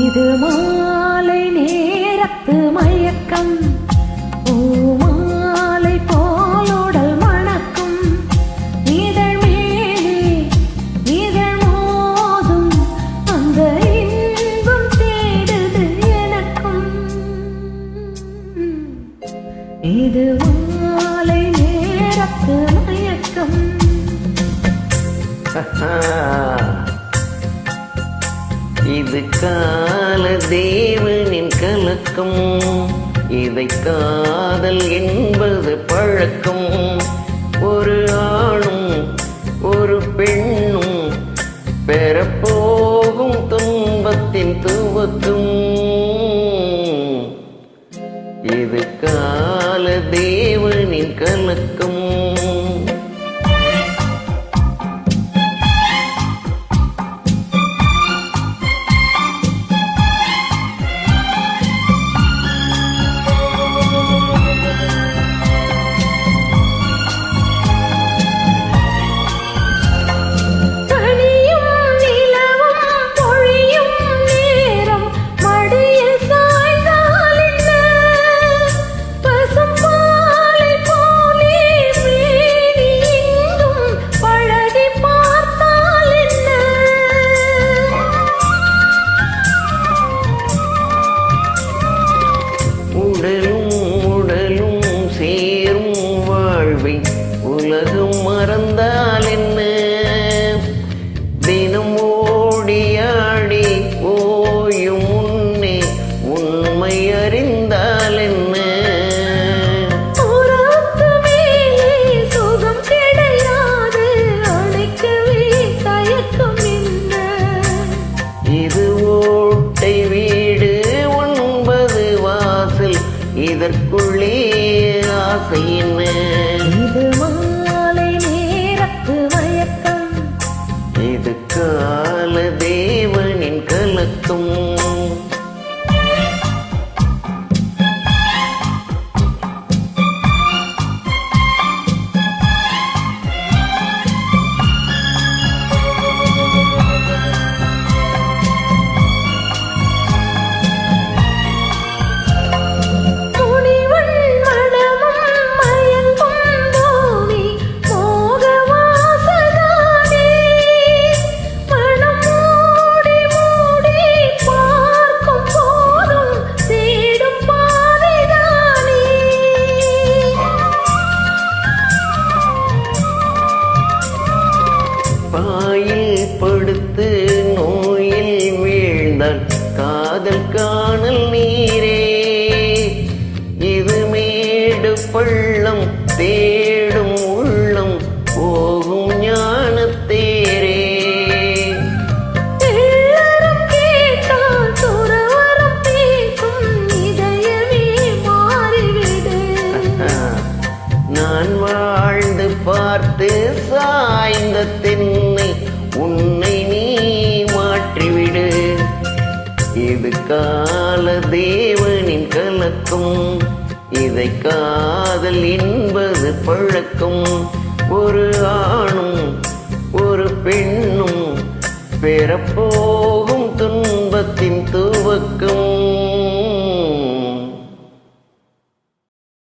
இது மாலை நேரத்து மயக்கம், பூமாலை போலுடல் மணக்கும், இதழ் மேலே இதழ் மோதும் அந்த இன்பம் தேடுது எனக்கும். இது மாலை நேரத்து மயக்கம். இது கால தேவனின் கலக்கம், இதை காதல் என்பது பழக்கம். ஒரு ஆணும் ஒரு பெண்ணும் பெறப்போகும் துன்பத்தின் துவக்கம். இது கால தேவனின் கலக்கம். உலகம் மறந்தால் என்ன, தினம் ஓடியாடி ஓயும் முன்னே உண்மை அறிந்தால் என்ன. சுகம் கிடையாது, அழைக்கவே தயக்கம் என்ன. இது ஓட்டை வீடு 9 வாசல், இதற்குள்ளே ஆசை என்ன. இது மாலை நேரத்து மயக்கம், இது கால தேவனின் கலக்கம். பாயில் படுத்து நோயில் வீழ்ந்தால் காதல் காணல் நீரே. இது மேடு பள்ளம் தேடும் உள்ளம் போகும் ஞானத்தேரே. நான் வாழ்ந்து பார்த்து சாய்ந்த தென்னை உன்னை நீ மாற்றிவிடு. இது கால தேவனின் கலக்கம், இதை காதல் என்பது பழக்கம். ஒரு ஆணும் ஒரு பெண்ணும் பெறப்போ